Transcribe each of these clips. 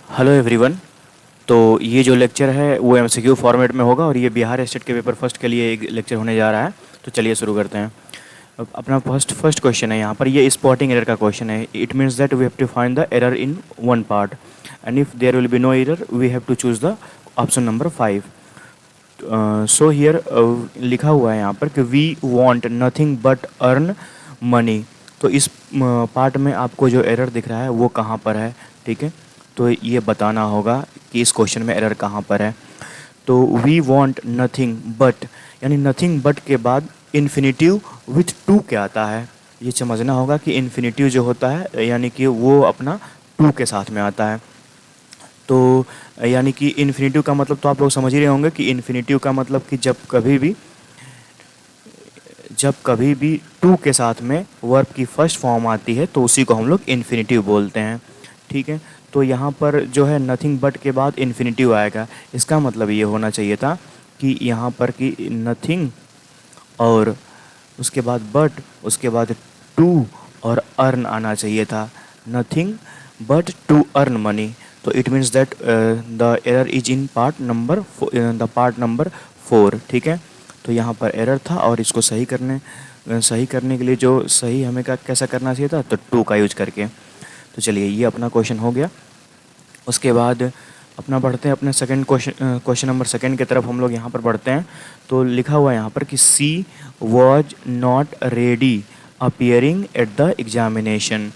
Hello everyone. तो ये जो लेक्चर है वो एमसीक्यू फॉर्मेट में होगा और ये बिहार स्टेट के पेपर फर्स्ट के लिए एक लेक्चर होने जा रहा है। तो चलिए शुरू करते हैं। अब अपना फर्स्ट क्वेश्चन है, यहाँ पर ये स्पॉटिंग एरर का क्वेश्चन है। It means that we have to find the error in one part and if there will be no error we have to choose the option number 5। So here लिखा हुआ है यहाँ पर कि we want nothing but earn money. तो इस part में आपको जो एरर दिख रहा है वो कहाँ पर है, ठीक है। तो ये बताना होगा कि इस क्वेश्चन में एरर कहाँ पर है। तो वी वांट नथिंग बट, यानी नथिंग बट के बाद इन्फिनिटिव विथ टू क्या आता है, ये समझना होगा कि इन्फिनिटिव जो होता है यानी कि वो अपना टू के साथ में आता है। तो यानी कि इन्फिनिटिव का मतलब तो आप लोग समझ ही रहे होंगे कि इन्फिनिटिव का मतलब कि जब कभी भी टू के साथ में वर्ब की फर्स्ट फॉर्म आती है तो उसी को हम लोग इन्फिनिटिव बोलते हैं, ठीक है। तो यहाँ पर जो है नथिंग बट के बाद इन्फिनिटिव आएगा, इसका मतलब ये होना चाहिए था कि यहाँ पर कि नथिंग और उसके बाद बट, उसके बाद टू और अर्न आना चाहिए था। Nothing but to earn money. तो it means that the error is in part number 4, ठीक है। तो यहाँ पर एरर था और इसको सही करने के लिए जो सही हमें कैसा करना चाहिए था, तो टू का यूज करके। तो चलिए ये अपना क्वेश्चन हो गया। उसके बाद अपना बढ़ते हैं अपने क्वेश्चन नंबर सेकंड की तरफ हम लोग यहाँ पर बढ़ते हैं। तो लिखा हुआ है यहाँ पर कि she was not ready appearing at the examination.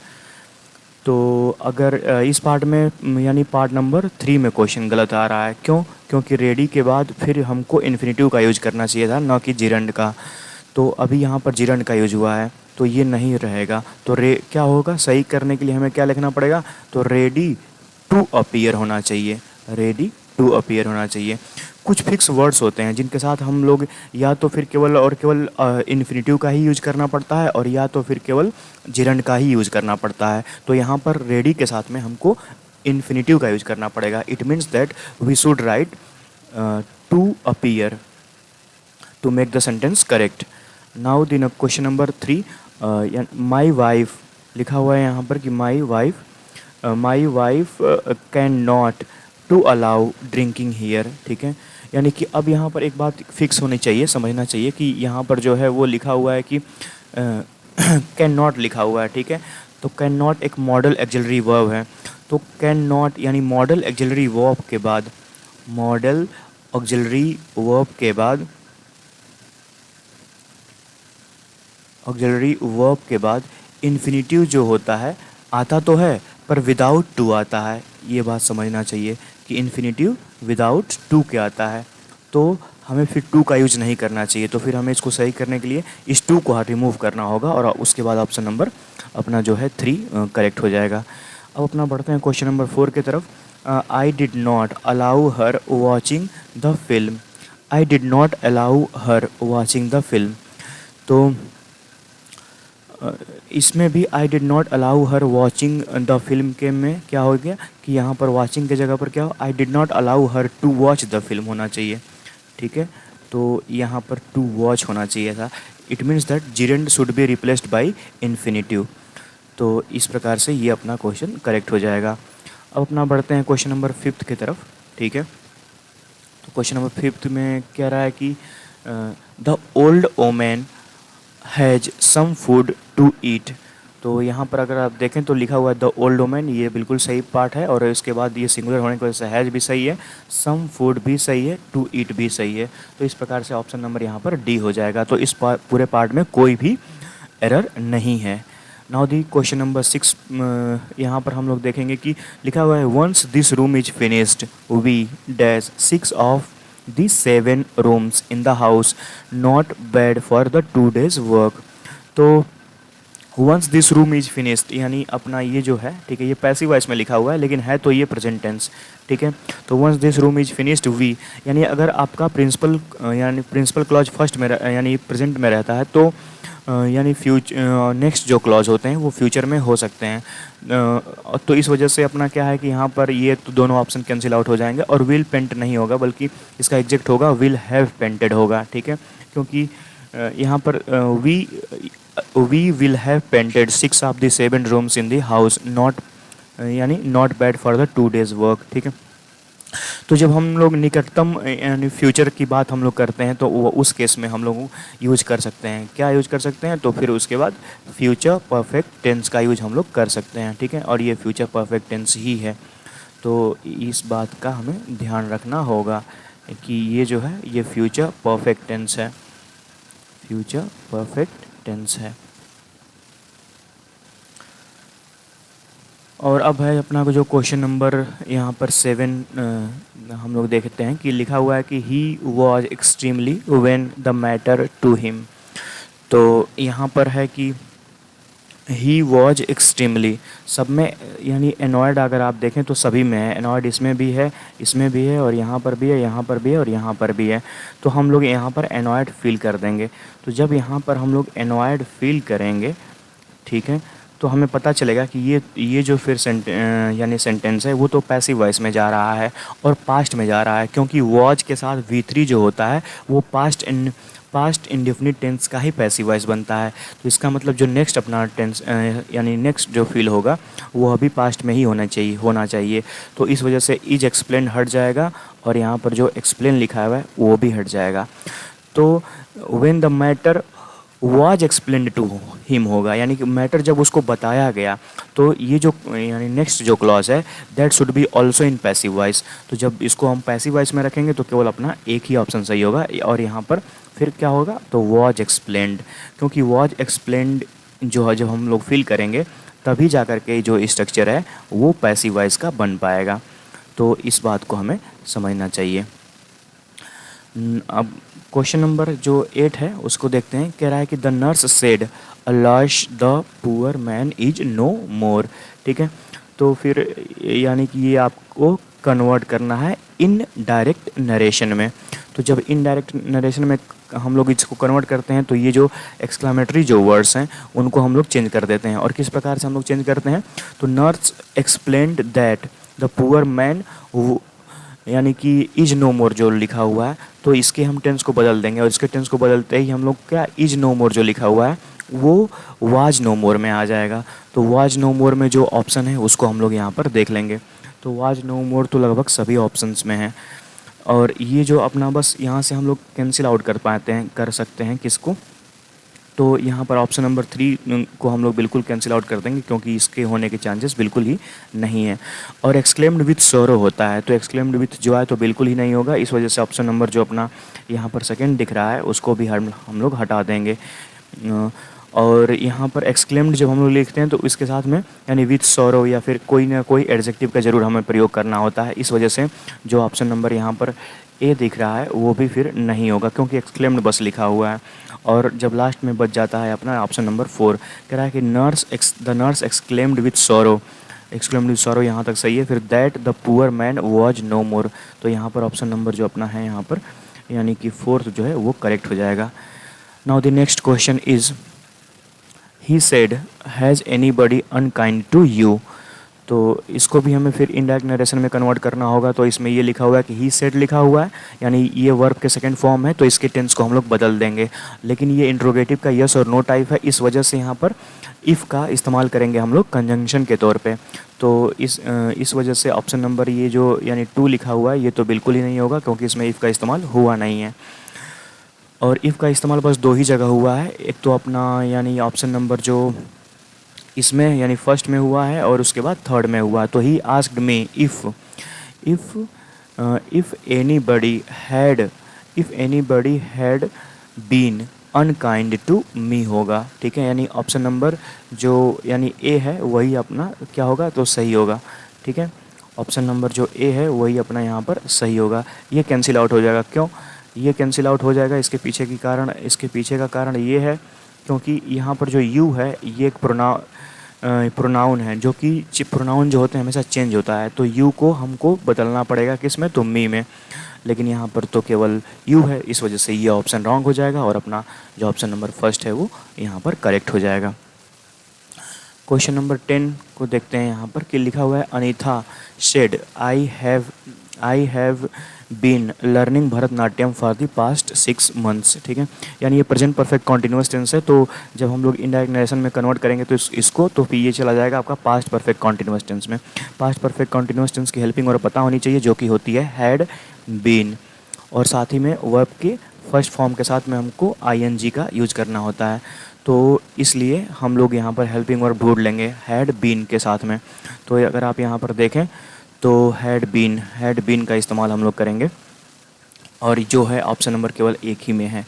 तो अगर इस पार्ट में यानी पार्ट नंबर 3 में क्वेश्चन गलत आ रहा है, क्यों? क्योंकि रेडी के बाद फिर हमको इन्फिनिटिव का यूज करना चाहिए था, ना कि जिरंड का। तो अभी यहाँ पर जिरंड का यूज हुआ है तो ये नहीं रहेगा। तो क्या होगा, सही करने के लिए हमें क्या लिखना पड़ेगा, तो रेडी टू अपीयर होना चाहिए। रेडी टू अपीयर होना चाहिए। कुछ फिक्स वर्ड्स होते हैं जिनके साथ हम लोग या तो फिर केवल और केवल इन्फिनिटिव का ही यूज करना पड़ता है और या तो फिर केवल जिरंड का ही यूज करना पड़ता है। तो यहाँ पर रेडी के साथ में हमको इन्फिनिटिव का यूज करना पड़ेगा। It means that we should write to appear to make the sentence correct. Now the question number 3, my wife लिखा हुआ है यहाँ पर कि my wife can not to allow drinking here, ठीक है। यानी कि अब यहाँ पर एक बात फिक्स होनी चाहिए, समझना चाहिए कि यहाँ पर जो है वो लिखा हुआ है कि कैन नॉट लिखा हुआ है, ठीक है। तो कैन नॉट एक मॉडल एक्सिलरी वर्ब है। तो कैन नॉट यानी मॉडल एक्सिलरी वर्ब के बाद, मॉडल ऑक्सिलरी वर्ब के बाद, ऑक्सिलरी वर्ब के बाद इन्फिनिटिव जो होता है आता तो है पर विदाउट टू आता है। ये बात समझना चाहिए कि इन्फिनिटिव विदाउट टू के आता है, तो हमें फिर टू का यूज नहीं करना चाहिए। तो फिर हमें इसको सही करने के लिए इस टू को रिमूव करना होगा और उसके बाद ऑप्शन नंबर अपना जो है 3 करेक्ट हो जाएगा। अब अपना बढ़ते हैं क्वेश्चन नंबर 4 की तरफ। आई did not allow her watching the film. I did not allow her watching the film. तो इसमें भी आई did not allow her watching the film के में क्या हो गया कि यहाँ पर वॉचिंग के जगह पर क्या हो, I did not allow her to watch the film होना चाहिए, ठीक है। तो यहाँ पर टू वॉच होना चाहिए था। It means that gerund should be replaced by infinitive. तो इस प्रकार से ये अपना क्वेश्चन करेक्ट हो जाएगा। अब अपना बढ़ते हैं क्वेश्चन नंबर 5 की तरफ, ठीक है। तो क्वेश्चन नंबर 5 में कह रहा है कि the old woman has some food to eat. तो यहाँ पर अगर आप देखें तो लिखा हुआ है द ओल्ड वुमेन, ये बिल्कुल सही पार्ट है और इसके बाद ये सिंगुलर होने की वजह से हैज भी सही है, सम फूड भी सही है, टू ईट भी सही है। तो इस प्रकार से ऑप्शन नंबर यहाँ पर डी हो जाएगा। तो इस पूरे पार्ट में कोई भी एरर नहीं है। नाउ दी क्वेश्चन नंबर 6, यहाँ पर हम लोग देखेंगे कि लिखा हुआ है once this room is finished we dash 6 of the 7 rooms in the house not bad for the 2 days work। तो once this room is finished यानी अपना ये जो है, ठीक है, ये पैसिव वॉइस में लिखा हुआ है लेकिन है तो ये प्रेजेंट टेंस, ठीक है। तो once this room is finished we, यानी अगर आपका प्रिंसिपल क्लॉज फर्स्ट में यानी प्रेजेंट में रहता है तो यानी नेक्स्ट जो क्लॉज होते हैं वो फ्यूचर में हो सकते हैं। तो इस वजह से अपना क्या है कि यहाँ पर ये तो दोनों ऑप्शन कैंसिल आउट हो जाएंगे और विल पेंट नहीं होगा बल्कि इसका एग्जैक्ट होगा विल हैव पेंटेड होगा, ठीक है। क्योंकि यहाँ पर we will have painted 6 of the 7 rooms in the house not यानी not bad for the 2 days work, ठीक है। तो जब हम लोग निकटतम यानी फ्यूचर की बात हम लोग करते हैं तो वो उस केस में हम लोग यूज कर सकते हैं, क्या यूज कर सकते हैं, तो फिर उसके बाद फ्यूचर परफेक्ट टेंस का यूज हम लोग कर सकते हैं, ठीक है। और ये फ्यूचर परफेक्ट टेंस ही है, तो इस बात का हमें ध्यान रखना होगा कि ये जो है ये फ्यूचर परफेक्ट टेंस है, फ्यूचर परफेक्ट टेंस है। और अब है अपना को जो क्वेश्चन नंबर यहाँ पर 7 हम लोग देखते हैं कि लिखा हुआ है कि he was extremely vain the matter to him. तो यहाँ पर है कि ही वॉज एक्सट्रीमली, सब में यानी एनॉयड अगर आप देखें तो सभी में है, एनॉयड इसमें भी है, इसमें भी है, और यहाँ पर भी है, यहाँ पर भी है, और यहाँ पर भी है। तो हम लोग यहाँ पर एनॉयड फील कर देंगे। तो जब यहाँ पर हम लोग एनॉयड फील करेंगे, ठीक है, तो हमें पता चलेगा कि ये जो फिर यानी सेंटेंस है वो तो पैसिव वॉइस में जा रहा है और पास्ट में जा रहा है, क्योंकि वॉज के साथ V3 जो होता है वो पास्ट इंडेफिनिट टेंस का ही पैसिव वॉइस बनता है। तो इसका मतलब जो नेक्स्ट अपना टेंस यानी नेक्स्ट जो फील होगा वो अभी पास्ट में ही होना चाहिए। तो इस वजह से इज एक्सप्लेन हट जाएगा और यहाँ पर जो एक्सप्लेन लिखा हुआ है वो भी हट जाएगा। तो when the matter was explained to him होगा, यानी कि मैटर जब उसको बताया गया, तो ये जो यानी नेक्स्ट जो क्लॉज है that should be also in passive voice. तो जब इसको हम पैसिव वॉइस में रखेंगे तो केवल अपना एक ही ऑप्शन सही होगा, और यहाँ पर फिर क्या होगा, तो वाज एक्सप्लेन्ड, क्योंकि वाज एक्सप्लेन्ड जो है जब हम लोग फील करेंगे तभी जा कर के जो स्ट्रक्चर है वो पैसिव वॉइस का बन पाएगा। तो इस बात को हमें समझना चाहिए। अब क्वेश्चन नंबर जो 8 है उसको देखते हैं। कह रहा है कि the nurse said alas the poor man is no more, ठीक है। तो फिर यानी कि ये आपको कन्वर्ट करना है इन डायरेक्ट नरेशन में। तो जब इन डायरेक्ट नरेशन में हम लोग इसको कन्वर्ट करते हैं तो ये जो एक्सक्लामेटरी जो वर्ड्स हैं उनको हम लोग चेंज कर देते हैं। और किस प्रकार से हम लोग चेंज करते हैं, तो nurse explained that the poor man यानी कि इज नो मोर जो लिखा हुआ है तो इसके हम टेंस को बदल देंगे, और इसके टेंस को बदलते ही हम लोग क्या इज नो मोर जो लिखा हुआ है वो वाज नो मोर में आ जाएगा। तो वाज नो मोर में जो ऑप्शन है उसको हम लोग यहाँ पर देख लेंगे। तो वाज नो मोर तो लगभग सभी ऑप्शंस में है, और ये जो अपना बस यहाँ से हम लोग कैंसिल आउट कर सकते हैं किसको, तो यहाँ पर ऑप्शन नंबर 3 को हम लोग बिल्कुल कैंसिल आउट कर देंगे क्योंकि इसके होने के चांसेस बिल्कुल ही नहीं है। और एक्सक्लेम्ड विथ सोरो होता है, तो एक्सक्लेम्ड विथ जो है तो बिल्कुल ही नहीं होगा। इस वजह से ऑप्शन नंबर जो अपना यहाँ पर सेकंड दिख रहा है उसको भी हम लोग हटा देंगे। और यहाँ पर एक्सक्लेम्ड जब हम लोग लिखते हैं तो इसके साथ में यानी विथ सोरो या फिर कोई ना कोई एडजेक्टिव का ज़रूर हमें प्रयोग करना होता है। इस वजह से जो ऑप्शन नंबर यहाँ पर ए दिख रहा है वो भी फिर नहीं होगा क्योंकि एक्सक्लेम्ड बस लिखा हुआ है। और जब लास्ट में बच जाता है अपना ऑप्शन नंबर 4, कह रहा है कि the nurse exclaimed with sorrow, exclaimed with sorrow यहाँ तक सही है। फिर that the poor man was no more, तो यहाँ पर ऑप्शन नंबर जो अपना है यहाँ पर यानी कि 4th जो है वो करेक्ट हो जाएगा। Now the next question is he said has anybody unkind to you, तो इसको भी हमें फिर इनडायरेक्ट नरेशन में कन्वर्ट करना होगा। तो इसमें ये लिखा हुआ है कि ही सेड लिखा हुआ है यानी ये वर्ब के सेकंड फॉर्म है, तो इसके टेंस को हम लोग बदल देंगे। लेकिन ये इंट्रोगेटिव का यस और नो टाइप है, इस वजह से यहाँ पर इफ़ का इस्तेमाल करेंगे हम लोग कंजंक्शन के तौर पे। तो इस वजह से ऑप्शन नंबर ये जो यानी 2 लिखा हुआ है ये तो बिल्कुल ही नहीं होगा क्योंकि इसमें इफ़ का इस्तेमाल हुआ नहीं है। और इफ़ का इस्तेमाल बस 2 ही जगह हुआ है, एक तो अपना यानी ऑप्शन नंबर जो इसमें यानी फर्स्ट में हुआ है और उसके बाद थर्ड में हुआ। तो he asked me if anybody had been unkind to me होगा, ठीक है। यानी ऑप्शन नंबर जो यानी ए है वही अपना क्या होगा, तो सही होगा, ठीक है। ऑप्शन नंबर जो ए है वही अपना यहाँ पर सही होगा। ये कैंसिल आउट हो जाएगा, क्यों ये कैंसिल आउट हो जाएगा, इसके पीछे का कारण ये है क्योंकि यहाँ पर जो यू है ये एक प्रोनाउन है जो कि प्रोनाउन जो होते हैं हमेशा चेंज होता है। तो यू को हमको बदलना पड़ेगा किस में, तो मी में। लेकिन यहाँ पर तो केवल यू है, इस वजह से ये ऑप्शन रॉन्ग हो जाएगा और अपना जो ऑप्शन नंबर फर्स्ट है वो यहाँ पर करेक्ट हो जाएगा। क्वेश्चन नंबर 10 को देखते हैं यहाँ पर कि लिखा हुआ है Anitha said I have been learning Bharatanatyam for the past 6 months. ठीक है, यानी ये प्रेजेंट परफेक्ट कॉन्टिन्यूस टेंस है, तो जब हम लोग इनडायरेक्ट नरेशन में कन्वर्ट करेंगे तो इसको तो फिर ये चला जाएगा आपका पास्ट परफेक्ट कॉन्टिन्यूस टेंस में। पास्ट परफेक्ट कॉन्टिन्यूस टेंस की हेल्पिंग और पता होनी चाहिए, जो कि होती है हैड बीन, और साथ ही में वर्ब के फर्स्ट फॉर्म के साथ में हमको आईएनजी का यूज करना होता है, तो इसलिए हम लोग यहाँ पर हेल्पिंग वर्ब ढूंढ लेंगे हैड बीन के साथ में। तो अगर आप यहाँ पर देखें तो हैड बीन का इस्तेमाल हम लोग करेंगे, और जो है ऑप्शन नंबर केवल एक ही में है,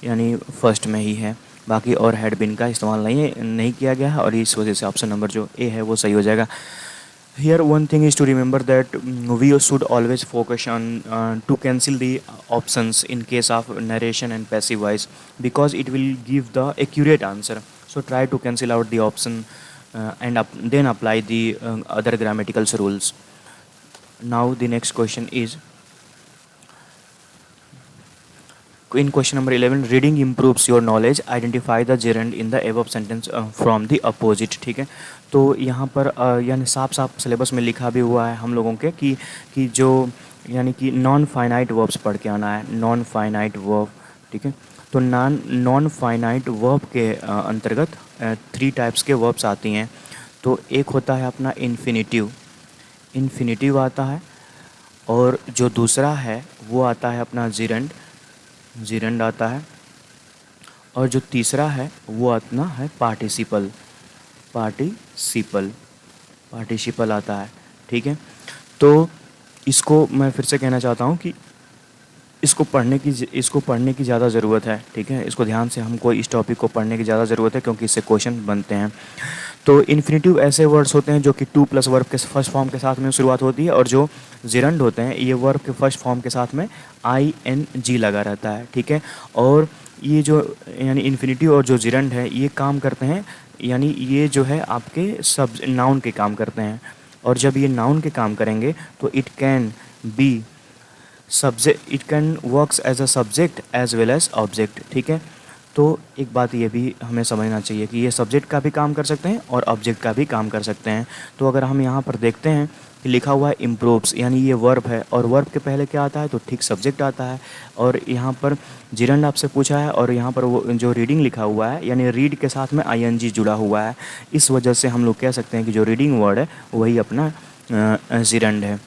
यानी फर्स्ट में ही है, बाकी और हैड बीन का इस्तेमाल नहीं किया गया है, और इस वजह से ऑप्शन नंबर जो ए है वो सही हो जाएगा। Here one thing is to remember that we should always focus on to cancel the options in case of narration and passive voice, because it will give the accurate answer. So try to cancel out the option and then apply the other grammatical rules. Now the next question is, in question number 11, reading improves your knowledge, identify the gerund in the above sentence from the opposite। ठीक है, तो यहाँ पर यानी साफ साफ syllabus में लिखा भी हुआ है हम लोगों के कि जो यानी कि नॉन फाइनाइट वर्ब्स पढ़ के आना है, नॉन फाइनाइट वर्ब। ठीक है, तो नॉन फाइनाइट वर्ब के अंतर्गत 3 टाइप्स के वर्ब्स आती हैं। तो एक होता है अपना इन्फिनिटिव आता है, और जो दूसरा है वो आता है अपना जिरंड आता है, और जो तीसरा है वो अपना है पार्टिसिपल आता है। ठीक है, तो इसको मैं फिर से कहना चाहता हूँ कि इसको पढ़ने की ज़्यादा ज़रूरत है। ठीक है, इसको ध्यान से हमको इस टॉपिक को पढ़ने की ज़्यादा ज़रूरत है, क्योंकि इससे क्वेश्चन बनते हैं। तो इन्फिनिटिव ऐसे वर्ड्स होते हैं जो कि 2 प्लस वर्ब के फर्स्ट फॉर्म के साथ में शुरुआत होती है, और जो जिरंड होते हैं ये वर्ब के फर्स्ट फॉर्म के साथ में ING लगा रहता है। ठीक है, और ये जो यानी इन्फिनिटिव और जो जिरंड है ये काम करते हैं, यानी ये जो है आपके सब नाउन के काम करते हैं, और जब ये नाउन के काम करेंगे तो it can works as a subject as well as object. ठीक है, तो एक बात ये भी हमें समझना चाहिए कि ये सब्जेक्ट का भी काम कर सकते हैं और ऑब्जेक्ट का भी काम कर सकते हैं। तो अगर हम यहाँ पर देखते हैं कि लिखा हुआ है इम्प्रूव्स, यानी ये वर्ब है, और वर्ब के पहले क्या आता है तो ठीक सब्जेक्ट आता है, और यहाँ पर जिरंड आपसे पूछा है, और यहाँ पर वो जो रीडिंग लिखा हुआ है यानी रीड के साथ में ING जुड़ा हुआ है, इस वजह से हम लोग कह सकते हैं कि जो रीडिंग वर्ड है वही अपना जिरंड है।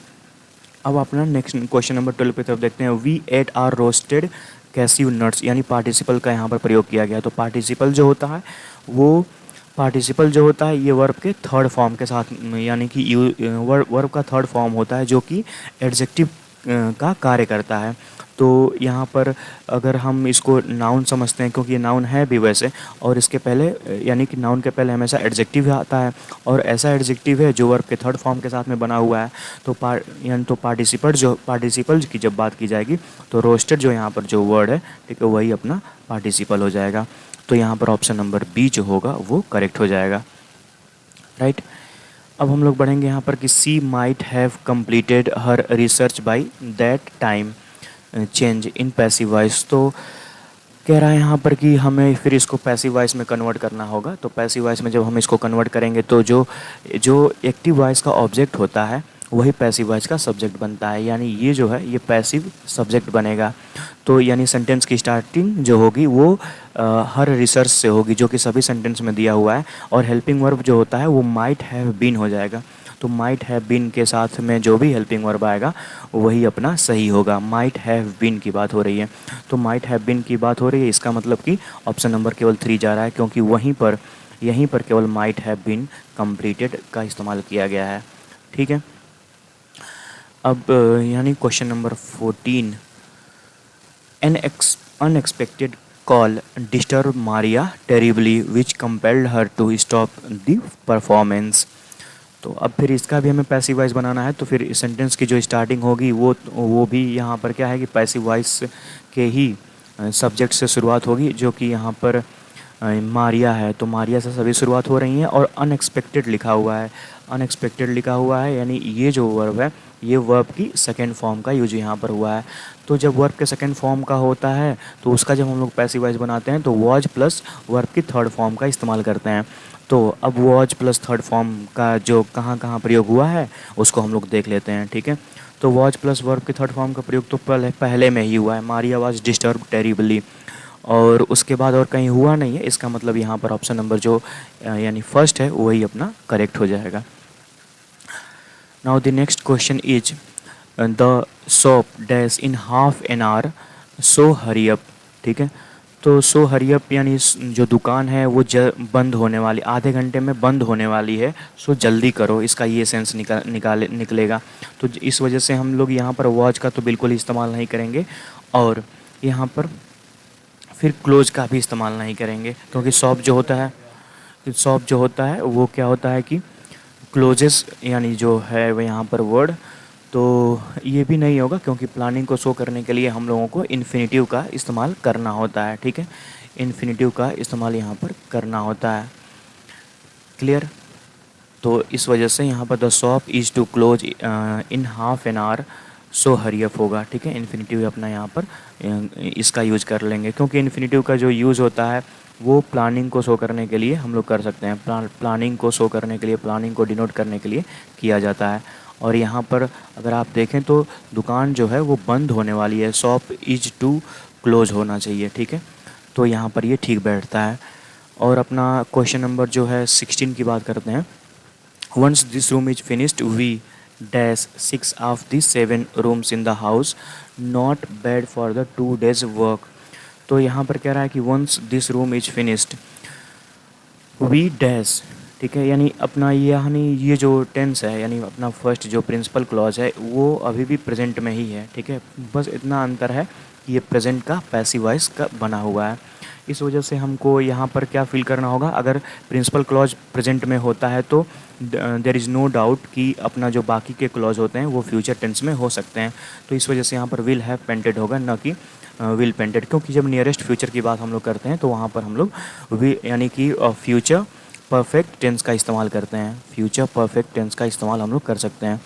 अब अपना नेक्स्ट क्वेश्चन नंबर 12 पे तरफ देखते हैं। We ate are roasted cashew nuts, यानी पार्टिसिपल का यहाँ पर प्रयोग किया गया। तो पार्टिसिपल जो होता है ये वर्ब के थर्ड फॉर्म के साथ, यानी कि वर्ब का थर्ड फॉर्म होता है जो कि एडजेक्टिव का कार्य करता है। तो यहाँ पर अगर हम इसको नाउन समझते हैं, क्योंकि ये नाउन है भी वैसे, और इसके पहले यानी कि नाउन के पहले हमेशा एडजेक्टिव आता है, और ऐसा एडजेक्टिव है जो वर्ब के थर्ड फॉर्म के साथ में बना हुआ है। तो पार्टिसिपल की जब बात की जाएगी तो रोस्टेड जो यहाँ पर जो वर्ड है, ठीक है, वही अपना पार्टिसिपल हो जाएगा। तो यहाँ पर ऑप्शन नंबर बी जो होगा वो करेक्ट हो जाएगा, राइट। अब हम लोग बढ़ेंगे यहाँ पर कि she might have completed her research by that time change in passive voice. तो कह रहा है यहाँ पर कि हमें फिर इसको पैसिव वॉइस में कन्वर्ट करना होगा। तो पैसिव वॉइस में जब हम इसको कन्वर्ट करेंगे तो जो एक्टिव वॉइस का ऑब्जेक्ट होता है वही पैसिव वॉइस का सब्जेक्ट बनता है, यानी ये जो है ये पैसिव सब्जेक्ट बनेगा। तो यानी सेंटेंस की स्टार्टिंग जो होगी वो हर रिसर्च से होगी, जो कि सभी सेंटेंस में दिया हुआ है, और हेल्पिंग वर्ब जो होता है वो माइट हैव बीन हो जाएगा। तो माइट हैव बीन के साथ में जो भी हेल्पिंग वर्ब आएगा वही अपना सही होगा। माइट हैव बीन की बात हो रही है, तो माइट हैव बीन की बात हो रही है, इसका मतलब कि ऑप्शन नंबर केवल 3 जा रहा है, क्योंकि यहीं पर केवल माइट हैव बीन कंप्लीटेड का इस्तेमाल किया गया है। ठीक है, अब यानी question number 14, an unexpected call disturb Maria terribly which compelled her to stop the performance. तो अब फिर इसका भी हमें पैसिव वॉइस बनाना है, तो फिर सेंटेंस की जो स्टार्टिंग होगी वो भी यहाँ पर क्या है कि पैसिव वॉइस के ही सब्जेक्ट से शुरुआत होगी, जो कि यहाँ पर मारिया है। तो मारिया से सभी शुरुआत हो रही हैं, और अनएक्सपेक्टेड लिखा हुआ है, यानी ये जो वर्ब है ये वर्ब की सेकेंड फॉर्म का यूज यहाँ पर हुआ है। तो जब वर्ब के सेकेंड फॉर्म का होता है तो उसका जब हम लोग पैसिव वॉइस बनाते हैं तो वॉज प्लस वर्ब की थर्ड फॉर्म का इस्तेमाल करते हैं। तो अब वॉच प्लस थर्ड फॉर्म का जो कहाँ कहाँ प्रयोग हुआ है उसको हम लोग देख लेते हैं, ठीक है। तो वॉच प्लस वर्ब के थर्ड फॉर्म का प्रयोग तो पहले में ही हुआ है, मारिया वाज डिस्टर्ब टेरिबली, और उसके बाद और कहीं हुआ नहीं है। इसका मतलब यहाँ पर ऑप्शन नंबर जो यानी फर्स्ट है वही अपना करेक्ट हो जाएगा। Now the next question is the shop dash in half an hour, so hurry up, ठीक है। तो सो हरी अप यानी जो दुकान है वो बंद होने वाली, आधे घंटे में बंद होने वाली है, सो जल्दी करो, इसका ये सेंस निकलेगा। तो इस वजह से हम लोग यहाँ पर वॉच का तो बिल्कुल ही इस्तेमाल नहीं करेंगे, और यहाँ पर फिर क्लोज का भी इस्तेमाल नहीं करेंगे, क्योंकि शॉप जो होता है वो क्या होता है कि क्लोजेस यानी जो है वो यहाँ पर वर्ड, तो ये भी नहीं होगा, क्योंकि प्लानिंग को शो करने के लिए हम लोगों को इन्फिनेटिव का इस्तेमाल करना होता है, ठीक है। इन्फिनेटिव का इस्तेमाल यहाँ पर करना होता है, क्लियर। तो इस वजह से यहाँ पर the shop is to close in half an hour, so hurry up होगा, ठीक है। इन्फिनेटिव अपना यहाँ पर इसका यूज़ कर लेंगे, क्योंकि इन्फिनेटिव का जो यूज़ होता है वो प्लानिंग को शो करने के लिए हम लोग कर सकते हैं, प्लानिंग को शो करने के लिए, प्लानिंग को डिनोट करने के लिए किया जाता है। और यहाँ पर अगर आप देखें तो दुकान जो है वो बंद होने वाली है, शॉप इज टू क्लोज होना चाहिए, ठीक है। तो यहाँ पर ये ठीक बैठता है। और अपना क्वेश्चन नंबर जो है 16 की बात करते हैं। Once this room is finished we dash 6 of the 7 rooms in the house, not bad for the 2 days work. तो यहाँ पर कह रहा है कि once this room is finished we dash, ठीक है, यानी अपना यानी ये जो टेंस है यानी अपना फर्स्ट जो प्रिंसिपल क्लॉज है वो अभी भी प्रेजेंट में ही है, ठीक है। बस इतना अंतर है कि ये प्रेजेंट का पैसिव वॉइस का बना हुआ है। इस वजह से हमको यहाँ पर क्या फील करना होगा, अगर प्रिंसिपल क्लॉज प्रेजेंट में होता है तो देयर इज़ नो डाउट कि अपना जो बाकी के क्लॉज होते हैं वो फ्यूचर टेंस में हो सकते हैं। तो इस वजह से यहाँ पर विल हैव पेंटेड होगा, ना कि विल पेंटेड, क्योंकि जब नियरेस्ट फ्यूचर की बात हम लोग करते हैं तो वहाँ पर हम लोग यानी कि फ्यूचर परफेक्ट टेंस का इस्तेमाल करते हैं, फ्यूचर परफेक्ट टेंस का इस्तेमाल हम लोग कर सकते हैं,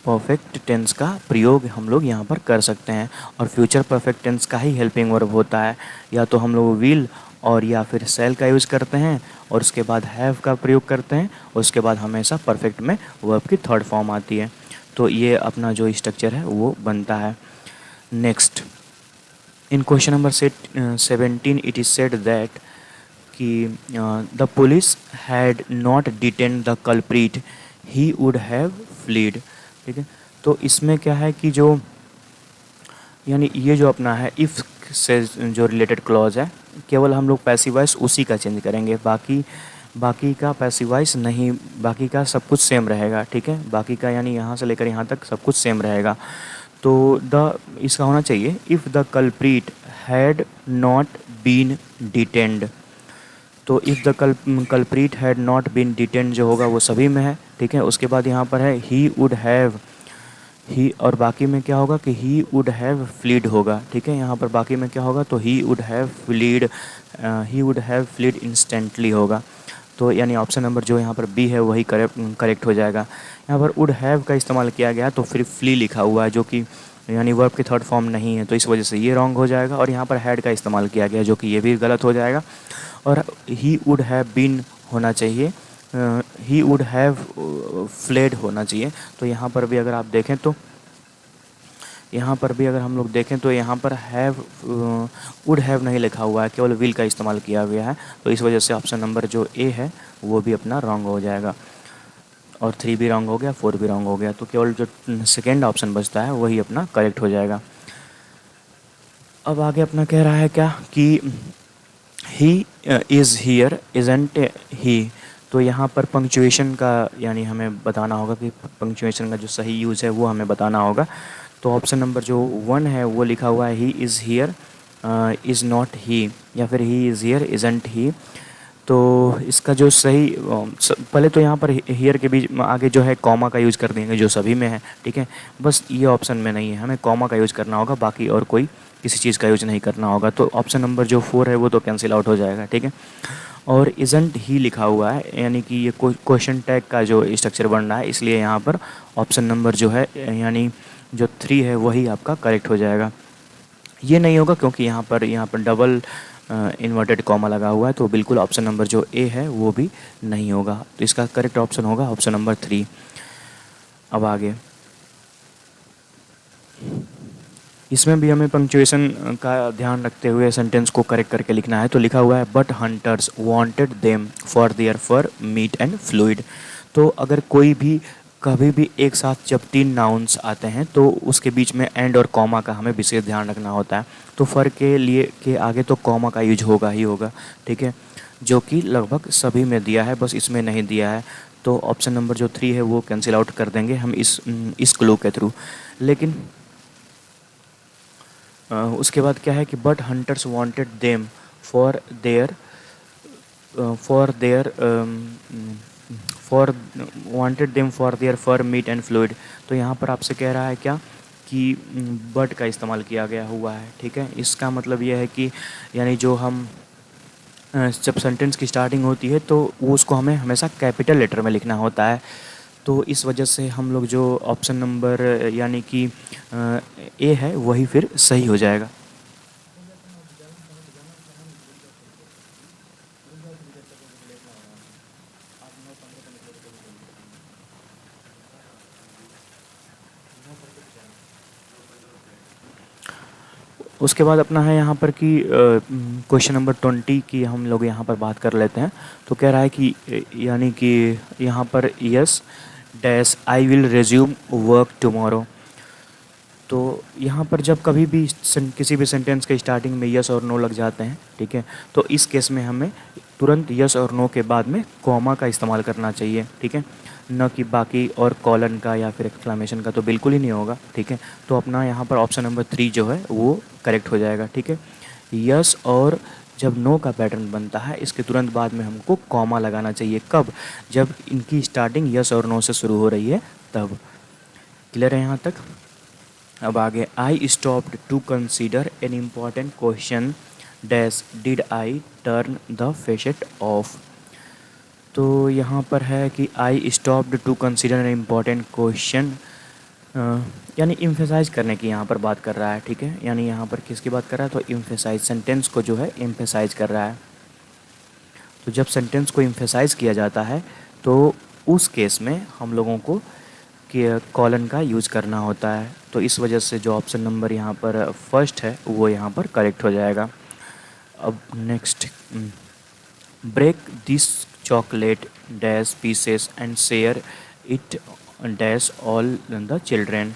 परफेक्ट टेंस का प्रयोग हम लोग यहाँ पर कर सकते हैं। और फ्यूचर परफेक्ट टेंस का ही हेल्पिंग वर्ब होता है, या तो हम लोग विल और या फिर सेल का यूज़ करते हैं और उसके बाद हैव का प्रयोग करते हैं, उसके बाद हमेशा परफेक्ट में वर्ब की थर्ड फॉर्म आती है। तो ये अपना जो स्ट्रक्चर है वो बनता है। Next, in question number 17 it is said that कि the police had not detain the culprit he would have fled, ठीक है। तो इसमें क्या है कि जो यानी ये जो अपना है इफ़ से जो रिलेटेड क्लॉज है, केवल हम लोग पैसिव वॉइस उसी का चेंज करेंगे, बाकी का पैसिव वॉइस नहीं, बाकी का सब कुछ सेम रहेगा, ठीक है। बाकी का यानी यहाँ से लेकर यहाँ तक सब कुछ सेम रहेगा। तो इसका होना चाहिए if the culprit had not been detained. तो if the culprit had not been detained जो होगा वो सभी में है, ठीक है। उसके बाद यहाँ पर है ही वुड हैव, ही और बाकी में क्या होगा कि ही वुड हैव फ्लीड होगा, ठीक है। यहाँ पर बाकी में क्या होगा तो ही वुड हैव फ्लीड इंस्टेंटली होगा। तो यानी ऑप्शन नंबर जो यहाँ पर बी है वही करेक्ट हो जाएगा। यहाँ पर वुड हैव का इस्तेमाल किया गया तो फिर फ्ली लिखा हुआ है जो कि यानी वर्ब की थर्ड फॉर्म नहीं है, तो इस वजह से ये रॉन्ग हो जाएगा। और यहाँ पर हैड का इस्तेमाल किया गया जो कि ये भी गलत हो जाएगा। और ही वुड हैव बीन होना चाहिए, ही वुड हैव फ्लेड होना चाहिए। तो यहाँ पर भी अगर आप देखें तो यहाँ पर भी अगर हम लोग देखें तो यहाँ पर हैव वुड हैव नहीं लिखा हुआ है, केवल विल का इस्तेमाल किया गया है। तो इस वजह से ऑप्शन नंबर जो ए है वो भी अपना रॉन्ग हो जाएगा, और 3 भी रॉन्ग हो गया, 4 भी रॉन्ग हो गया। तो केवल जो सेकेंड ऑप्शन बचता है वही अपना करेक्ट हो जाएगा। अब आगे अपना कह रहा है क्या कि ही इज़ हियर इज़न्ट ही। तो यहाँ पर पंक्चुएशन का यानी हमें बताना होगा कि पंक्चुएशन का जो सही यूज़ है वो हमें बताना होगा। तो ऑप्शन नंबर जो 1 है वो लिखा हुआ है he is here is not ही, या फिर ही इज़ हियर इज़न्ट ही। तो इसका जो सही पहले तो यहाँ पर हियर के बीच आगे जो है कॉमा का यूज़ कर देंगे जो सभी में है, ठीक है। बस ये ऑप्शन में नहीं है, हमें कॉमा का यूज़ करना होगा, बाकी और कोई किसी चीज़ का यूज नहीं करना होगा। तो ऑप्शन नंबर जो 4 है वो तो कैंसिल आउट हो जाएगा, ठीक है। और इज़न्ट ही लिखा हुआ है यानी कि ये क्वेश्चन टैग का जो स्ट्रक्चर बन रहा है, इसलिए यहाँ पर ऑप्शन नंबर जो है यानी जो 3 है वही आपका करेक्ट हो जाएगा। ये नहीं होगा क्योंकि यहाँ पर इन्वर्टेड कॉमा लगा हुआ है, तो बिल्कुल ऑप्शन नंबर जो ए है वो भी नहीं होगा। तो इसका करेक्ट ऑप्शन होगा ऑप्शन नंबर 3। अब आगे इसमें भी हमें पंक्चुएशन का ध्यान रखते हुए सेंटेंस को करेक्ट करके लिखना है। तो लिखा हुआ है but hunters wanted them for their fur meat and fluid. तो अगर कोई भी कभी भी एक साथ जब 3 नाउन्स आते हैं तो उसके बीच में एंड और कॉमा का हमें विशेष ध्यान रखना होता है। तो फर के लिए के आगे तो कॉमा का यूज होगा ही होगा, ठीक है, जो कि लगभग सभी में दिया है, बस इसमें नहीं दिया है। तो ऑप्शन नंबर जो 3 है वो कैंसिल आउट कर देंगे हम इस क्लू के थ्रू। लेकिन उसके बाद क्या है कि but hunters wanted them for their for their for wanted them for their fur meat and fluid. तो यहाँ पर आपसे कह रहा है क्या कि बट का इस्तेमाल किया गया हुआ है, ठीक है। इसका मतलब यह है कि यानी जो हम जब सेंटेंस की स्टार्टिंग होती है तो वो उसको हमें हमेशा कैपिटल लेटर में लिखना होता है। तो इस वजह से हम लोग जो ऑप्शन नंबर यानी कि ए है वही फिर सही हो जाएगा। उसके बाद अपना है यहाँ पर कि क्वेश्चन नंबर 20 की हम लोग यहाँ पर बात कर लेते हैं। तो कह रहा है कि यानी कि यहाँ पर yes dash I will resume work tomorrow. तो यहाँ पर जब कभी भी किसी भी सेंटेंस के स्टार्टिंग में यस और नो लग जाते हैं, ठीक है, तो इस केस में हमें तुरंत यस और नो के बाद में कॉमा का इस्तेमाल करना चाहिए, ठीक है, न कि बाकी और कॉलन का या फिर एक्सक्लेमेशन का तो बिल्कुल ही नहीं होगा, ठीक है। तो अपना यहाँ पर ऑप्शन नंबर 3 जो है वो करेक्ट हो जाएगा, ठीक है। यस और जब नो का पैटर्न बनता है इसके तुरंत बाद में हमको कॉमा लगाना चाहिए। कब? जब इनकी स्टार्टिंग यस और नो से शुरू हो रही है तब। क्लियर है यहाँ तक? अब आगे I stopped to consider an important question dash did I turn the faucet off. तो यहाँ पर है कि I stopped to consider an important question, यानी इम्फेसाइज करने की यहाँ पर बात कर रहा है, ठीक है। यानी यहाँ पर किसकी बात कर रहा है? तो इम्फेसाइज, सेंटेंस को जो है इम्फेसाइज कर रहा है। तो जब सेंटेंस को इम्फेसाइज किया जाता है तो उस केस में हम लोगों को कि कॉलन का यूज़ करना होता है। तो इस वजह से जो ऑप्शन नंबर यहाँ पर फर्स्ट है वो यहाँ पर करेक्ट हो जाएगा। अब next, break this chocolate dash pieces and share it dash all the children.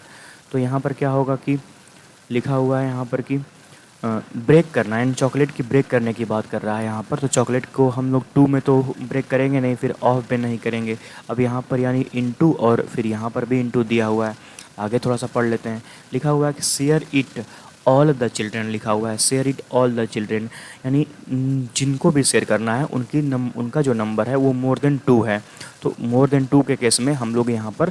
तो यहाँ पर क्या होगा कि लिखा हुआ है यहाँ पर कि ब्रेक करना है, चॉकलेट की ब्रेक करने की बात कर रहा है यहाँ पर। तो चॉकलेट को हम लोग 2 में तो ब्रेक करेंगे नहीं, फिर ऑफ पे नहीं करेंगे। अब यहाँ पर यानी इनटू और फिर यहाँ पर भी इनटू दिया हुआ है। आगे थोड़ा सा पढ़ लेते हैं। लिखा हुआ है कि share it all the children, लिखा हुआ है share it all the children, यानी जिनको भी शेयर करना है उनका जो नंबर है वो मोर देन 2 है। तो मोर देन 2 के केस में हम लोग यहाँ पर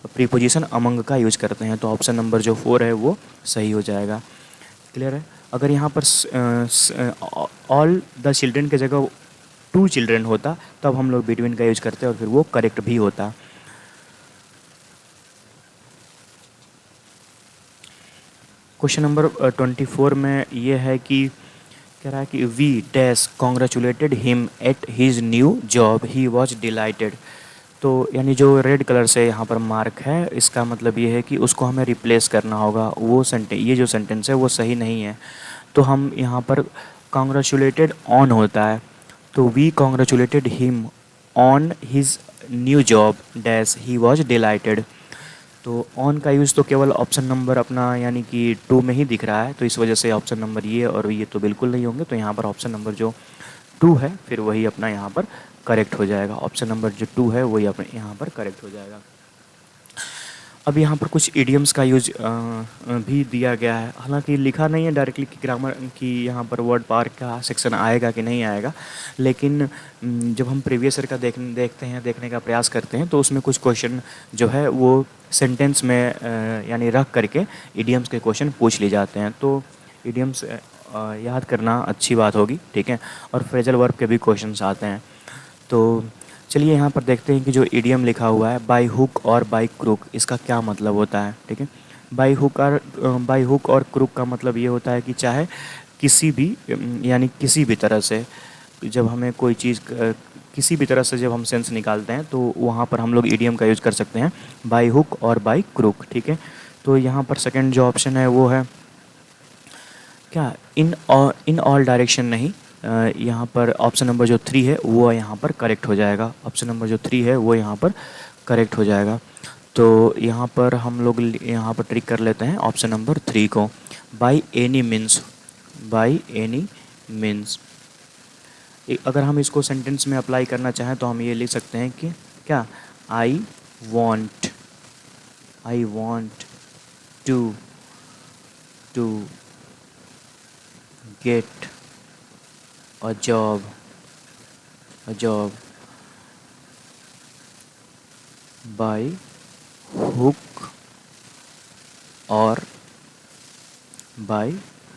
प्रीपोजिशन अमंग का यूज करते हैं। तो ऑप्शन नंबर जो 4 है वो सही हो जाएगा। क्लियर है? अगर यहाँ पर ऑल द चिल्ड्रेन के जगह 2 चिल्ड्रेन होता तब हम लोग बिटवीन का यूज करते और फिर वो करेक्ट भी होता। क्वेश्चन नंबर 24 में ये है कि कह रहा है कि we dash congratulated him at his new job he was delighted. तो यानी जो रेड कलर से यहाँ पर मार्क है इसका मतलब ये है कि उसको हमें रिप्लेस करना होगा। वो ये जो सेंटेंस है वो सही नहीं है। तो हम यहाँ पर कॉन्ग्रेचुलेटेड ऑन होता है, तो we congratulated him on his new job dash he was delighted. तो ऑन का यूज़ तो केवल ऑप्शन नंबर अपना यानी कि 2 में ही दिख रहा है, तो इस वजह से ऑप्शन नंबर ये और ये तो बिल्कुल नहीं होंगे। तो यहाँ पर ऑप्शन नंबर जो 2 है फिर वही अपना यहाँ पर करेक्ट हो जाएगा। ऑप्शन नंबर जो 2 है वही अपने यहाँ पर करेक्ट हो जाएगा। अब यहाँ पर कुछ इडियम्स का यूज भी दिया गया है, हालांकि लिखा नहीं है डायरेक्टली कि ग्रामर की यहाँ पर वर्ड पार्क का सेक्शन आएगा कि नहीं आएगा, लेकिन जब हम प्रीवियस ईयर का देखने का प्रयास करते हैं तो उसमें कुछ क्वेश्चन जो है वो सेंटेंस में यानी रख करके इडियम्स के क्वेश्चन पूछ लिए जाते हैं। तो इडियम्स याद करना अच्छी बात होगी, ठीक है। और फ्रेजल वर्ब के भी क्वेश्चन आते हैं। तो चलिए यहाँ पर देखते हैं कि जो इडियम लिखा हुआ है बाई हुक और बाई क्रूक, इसका क्या मतलब होता है, ठीक है। बाई हुक और क्रूक का मतलब ये होता है कि चाहे किसी भी यानी किसी भी तरह से जब हमें कोई चीज़ किसी भी तरह से जब हम सेंस निकालते हैं तो वहाँ पर हम लोग ईडियम का यूज़ कर सकते हैं, बाई हुक और बाई क्रूक। ठीक है, तो यहाँ पर सेकंड जो ऑप्शन है वो है क्या, इन ऑल डायरेक्शन नहीं। यहाँ पर ऑप्शन नंबर जो 3 है वो यहाँ पर करेक्ट हो जाएगा। ऑप्शन नंबर जो 3 है वो यहाँ पर करेक्ट हो जाएगा। तो यहाँ पर हम लोग यहाँ पर ट्रिक कर लेते हैं ऑप्शन नंबर 3 को, by any means. By any means अगर हम इसको सेंटेंस में अप्लाई करना चाहें तो हम ये लिख सकते हैं कि क्या, I want to to get a job by hook और बाय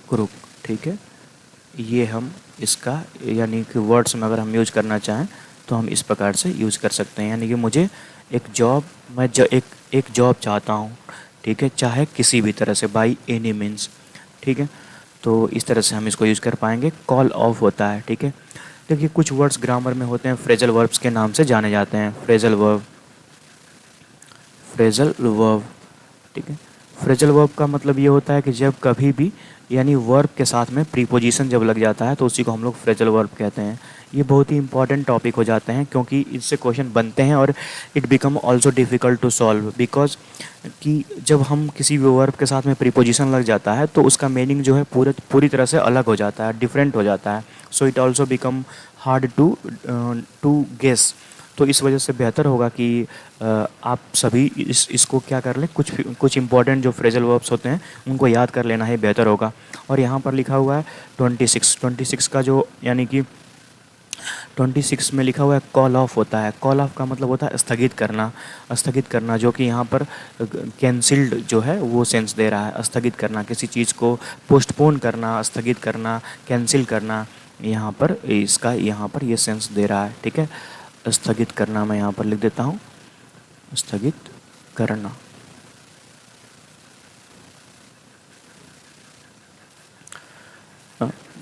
क्रूक। ठीक है, ये हम इसका यानी कि वर्ड्स में अगर हम यूज करना चाहें तो हम इस प्रकार से यूज कर सकते हैं, यानी कि मुझे एक जॉब, मैं एक जॉब चाहता हूँ। ठीक है, चाहे किसी भी तरह से, बाय एनी मीन्स। ठीक है, तो इस तरह से हम इसको यूज़ कर पाएंगे। कॉल ऑफ होता है। ठीक है, देखिए कुछ वर्ड्स ग्रामर में होते हैं फ्रेजल वर्ब्स के नाम से जाने जाते हैं। Phrasal verb. ठीक है, फ्रेजल वर्ब का मतलब ये होता है कि जब कभी भी यानी वर्ब के साथ में प्रीपोजिशन जब लग जाता है तो उसी को हम लोग फ्रेजल वर्ब कहते हैं। ये बहुत ही इंपॉर्टेंट टॉपिक हो जाते हैं क्योंकि इससे क्वेश्चन बनते हैं और it become also difficult to solve, because कि जब हम किसी भी वर्ब के साथ में प्रीपोजिशन लग जाता है तो उसका मीनिंग जो है पूरी तरह से अलग हो जाता है, डिफरेंट हो जाता है। So it also become hard to guess. तो इस वजह से बेहतर होगा कि आप सभी इसको क्या कर लें, कुछ इंपॉर्टेंट जो फ्रेजल वर्ब्स होते हैं उनको याद कर लेना ही बेहतर होगा। और यहाँ पर लिखा हुआ है 26 का जो यानी कि 26 में लिखा हुआ है कॉल ऑफ होता है। कॉल ऑफ का मतलब होता है स्थगित करना, जो कि यहाँ पर कैंसिल्ड जो है वो सेंस दे रहा है। स्थगित करना, किसी चीज़ को पोस्टपोन करना, स्थगित करना, कैंसिल करना, यहाँ पर इसका यहाँ पर ये सेंस दे रहा है। ठीक है, स्थगित करना मैं यहाँ पर लिख देता हूँ, स्थगित करना।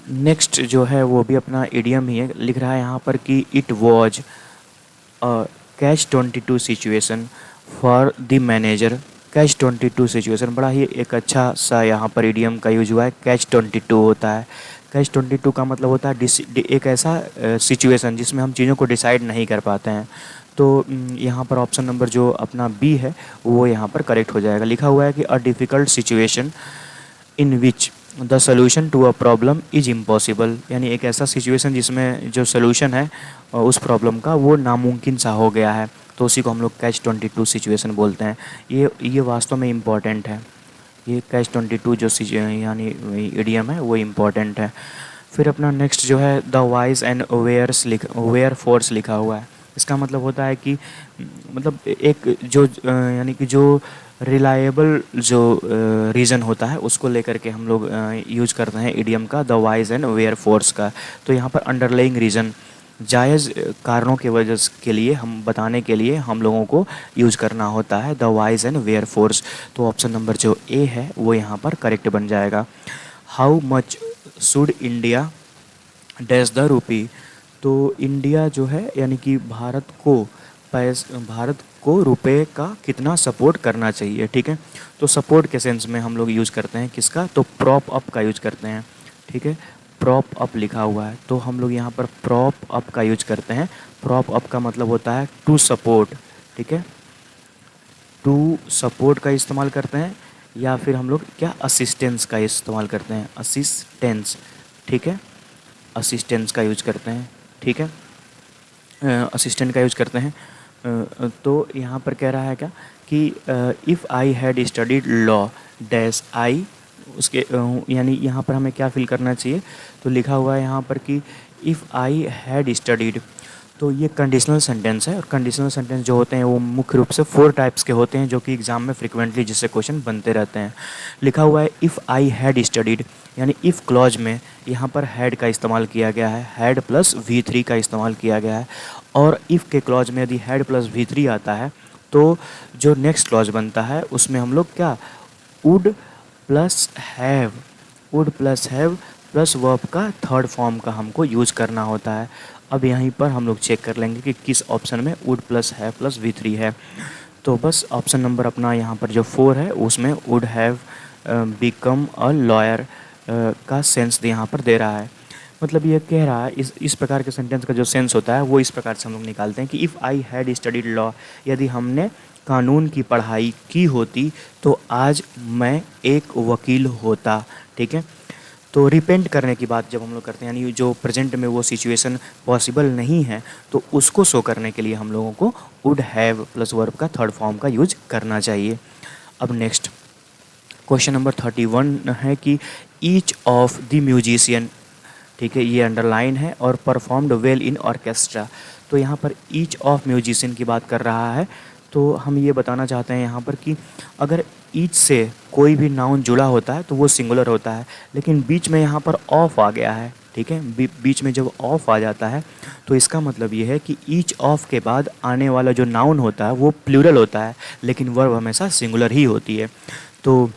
नेक्स्ट जो है वो भी अपना इडियम ही है। लिख रहा है यहाँ पर कि it was catch 22 situation for the manager. Catch 22 situation बड़ा ही एक अच्छा सा यहाँ पर इडियम का यूज हुआ है। कैच 22 होता है। कैच 22 का मतलब होता है एक ऐसा सिचुएशन जिसमें हम चीज़ों को डिसाइड नहीं कर पाते हैं। तो यहाँ पर ऑप्शन नंबर जो अपना बी है वो यहाँ पर करेक्ट हो जाएगा। लिखा हुआ है कि a difficult situation in which the solution to a problem is impossible, यानी एक ऐसा सिचुएशन जिसमें जो सोल्यूशन है उस प्रॉब्लम का वो नामुमकिन सा हो गया है, तो उसी को हम लोग कैच 22 सिचुएशन बोलते हैं। ये वास्तव में इम्पॉर्टेंट है। ये कैच 22 जो यानी इडियम है वो इम्पॉर्टेंट है। फिर अपना नेक्स्ट जो है the whys and wherefores लिखा हुआ है। इसका मतलब होता है कि मतलब एक जो यानी कि जो रिलायबल जो रीज़न होता है उसको लेकर के हम लोग यूज करते हैं इडियम का, the whys and wherefores का। तो यहाँ पर अंडरलाइंग रीज़न, जायज़ कारणों के वजह के लिए हम बताने के लिए हम लोगों को यूज़ करना होता है the whys and wherefores. तो ऑप्शन नंबर जो ए है वो यहाँ पर करेक्ट बन जाएगा। How much should India dash the rupee. तो इंडिया जो है यानी कि भारत को रुपए का कितना सपोर्ट करना चाहिए। ठीक है, तो सपोर्ट के सेंस में हम लोग यूज़ करते हैं किसका, तो प्रॉप अप का यूज करते हैं। ठीक है, प्रॉप अप लिखा हुआ है तो हम लोग यहाँ पर प्रॉप अप का यूज करते हैं। प्रॉप अप का मतलब होता है टू सपोर्ट। ठीक है, टू सपोर्ट का इस्तेमाल करते हैं या फिर हम लोग क्या असिस्टेंस का इस्तेमाल करते हैं, असिस्टेंस। ठीक है, असिस्टेंस का यूज करते हैं। ठीक है, असिस्टेंट का यूज करते हैं। तो यहाँ पर कह रहा है क्या कि if I had studied law dash I, उसके यानी यहाँ पर हमें क्या फिल करना चाहिए, तो लिखा हुआ है यहाँ पर कि इफ़ आई हैड स्टडीड। तो ये कंडीशनल सेंटेंस है और कंडीशनल सेंटेंस जो होते हैं वो मुख्य रूप से 4 टाइप्स के होते हैं जो कि एग्जाम में फ्रिक्वेंटली जिससे क्वेश्चन बनते रहते हैं। लिखा हुआ है इफ़ आई हैड स्टडीड, यानी इफ़ क्लॉज में यहाँ पर हैड का इस्तेमाल किया गया है, हैड प्लस V3 का इस्तेमाल किया गया है। और इफ़ के क्लॉज में यदि हैड प्लस V3 आता है तो जो नेक्स्ट क्लॉज बनता है उसमें हम लोग क्या would plus have plus verb का थर्ड फॉर्म का हमको यूज करना होता है। अब यहीं पर हम लोग चेक कर लेंगे कि किस ऑप्शन में वुड प्लस है प्लस V3 है। तो बस ऑप्शन नंबर अपना यहाँ पर जो 4 है उसमें would have become a lawyer का सेंस यहाँ पर दे रहा है। मतलब ये कह रहा है, इस प्रकार के सेंटेंस का जो सेंस होता है वो इस प्रकार से हम लोग निकालते हैं कि if I had studied law, यदि हमने कानून की पढ़ाई की होती तो आज मैं एक वकील होता। ठीक है, तो रिपेंट करने की बात जब हम लोग करते हैं, यानी जो प्रेजेंट में वो सिचुएशन पॉसिबल नहीं है, तो उसको शो करने के लिए हम लोगों को वुड हैव प्लस वर्ब का थर्ड फॉर्म का यूज करना चाहिए। अब नेक्स्ट क्वेश्चन नंबर 31 है कि ईच ऑफ द म्यूजिशियन, ठीक है, ये अंडरलाइन है, और परफॉर्म्ड वेल इन ऑर्केस्ट्रा। तो यहाँ पर ईच ऑफ म्यूजिशियन की बात कर रहा है। तो हम ये बताना चाहते हैं यहाँ पर कि अगर ईच से कोई भी नाउन जुड़ा होता है तो वो सिंगुलर होता है, लेकिन बीच में यहाँ पर ऑफ आ गया है। ठीक है, बीच में जब ऑफ आ जाता है तो इसका मतलब ये है कि ईच ऑफ के बाद आने वाला जो नाउन होता है वो प्लूरल होता है, लेकिन वर्ब हमेशा सिंगुलर ही होती है। तो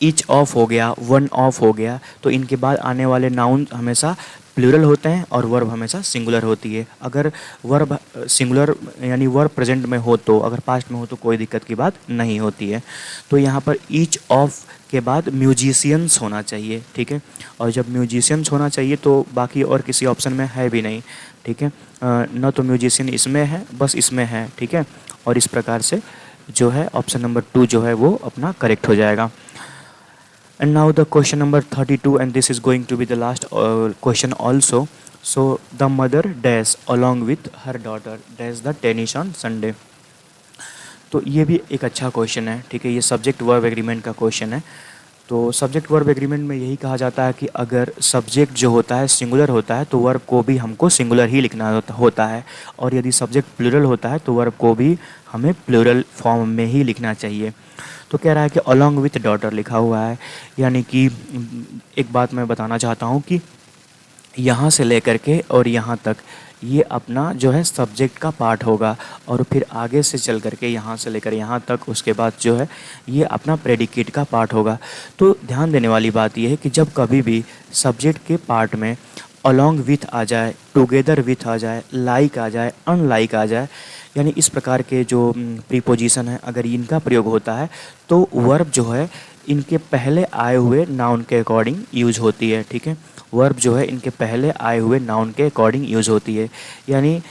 ईच ऑफ हो गया, वन ऑफ हो गया, तो इनके बाद आने वाले नाउन हमेशा प्लूरल होते हैं और वर्ब हमेशा सिंगुलर होती है। अगर वर्ब सिंगुलर यानी वर्ब प्रेजेंट में हो तो, अगर पास्ट में हो तो कोई दिक्कत की बात नहीं होती है। तो यहाँ पर ईच ऑफ के बाद म्यूजिशियंस होना चाहिए। ठीक है, और जब म्यूजिशियंस होना चाहिए तो बाकी और किसी ऑप्शन में है भी नहीं। ठीक है, न तो म्यूजिशियन इसमें है, बस इसमें है। ठीक है, और इस प्रकार से जो है ऑप्शन नंबर 2 जो है वो अपना करेक्ट हो जाएगा। And now the question number 32, and this is going to be the last question also. So the mother dash along with her daughter dash the tennis on Sunday. तो ये भी एक अच्छा क्वेश्चन है। ठीक है, ये सब्जेक्ट वर्ब एग्रीमेंट का क्वेश्चन है। तो सब्जेक्ट वर्ब एग्रीमेंट में यही कहा जाता है कि अगर सब्जेक्ट जो होता है सिंगुलर होता है तो वर्ब को भी हमको सिंगुलर ही लिखना होता है, और यदि सब्जेक्ट प्लूरल होता है तो वर्ब को भी हमें प्लूरल फॉर्म में ही लिखना चाहिए। तो कह रहा है कि अलॉन्ग विथ डॉटर लिखा हुआ है, यानी कि एक बात मैं बताना चाहता हूँ कि यहाँ से लेकर के और यहाँ तक ये अपना जो है सब्जेक्ट का पार्ट होगा, और फिर आगे से चल करके यहाँ से लेकर यहाँ तक उसके बाद जो है ये अपना प्रेडिकेट का पार्ट होगा। तो ध्यान देने वाली बात ये है कि जब कभी भी सब्जेक्ट के पार्ट में अलॉन्ग विथ आ जाए, टुगेदर विथ आ जाए, लाइक आ जाए, अनलाइक आ जाए, यानी इस प्रकार के जो प्रीपोजिशन है अगर इनका प्रयोग होता है तो वर्ब जो है इनके पहले आए हुए नाउन के अकॉर्डिंग यूज होती है। ठीक है, वर्ब जो है इनके पहले आए हुए नाउन के अकॉर्डिंग यूज होती है, यानी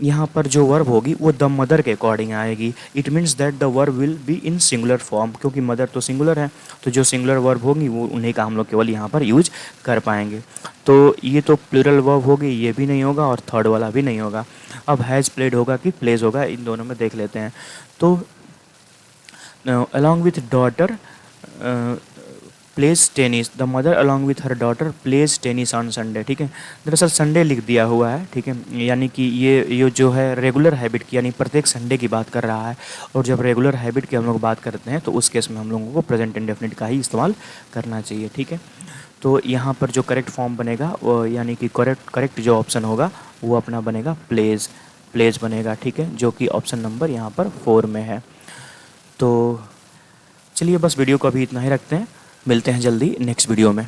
यहाँ पर जो वर्ब होगी वो द मदर के अकॉर्डिंग आएगी। It means that the verb will be in singular form, क्योंकि मदर तो सिंगुलर है, तो जो सिंगुलर वर्ब होगी वो उन्हीं का हम लोग केवल यहाँ पर यूज कर पाएंगे। तो ये तो प्लूरल वर्ब होगी, ये भी नहीं होगा और थर्ड वाला भी नहीं होगा। अब हैज़ प्लेड होगा कि प्लेज होगा, इन दोनों में देख लेते हैं। तो along with daughter plays tennis, the mother along with her daughter plays tennis on Sunday. ठीक है, दरअसल संडे लिख दिया हुआ है। ठीक है, यानी कि ये जो है रेगुलर हैबिट की, यानी प्रत्येक संडे की बात कर रहा है, और जब रेगुलर हैबिट की हम लोग बात करते हैं तो उस केस में हम लोगों को प्रेजेंट इंडेफिनिट का ही इस्तेमाल करना चाहिए। ठीक है, तो यहाँ पर जो करेक्ट फॉर्म बनेगा वो यानी कि करेक्ट जो ऑप्शन होगा वो अपना बनेगा प्लेज बनेगा। ठीक है, जो कि ऑप्शन नंबर यहाँ पर 4 में है। तो चलिए बस वीडियो को अभी इतना ही रखते हैं, मिलते हैं जल्दी नेक्स्ट वीडियो में।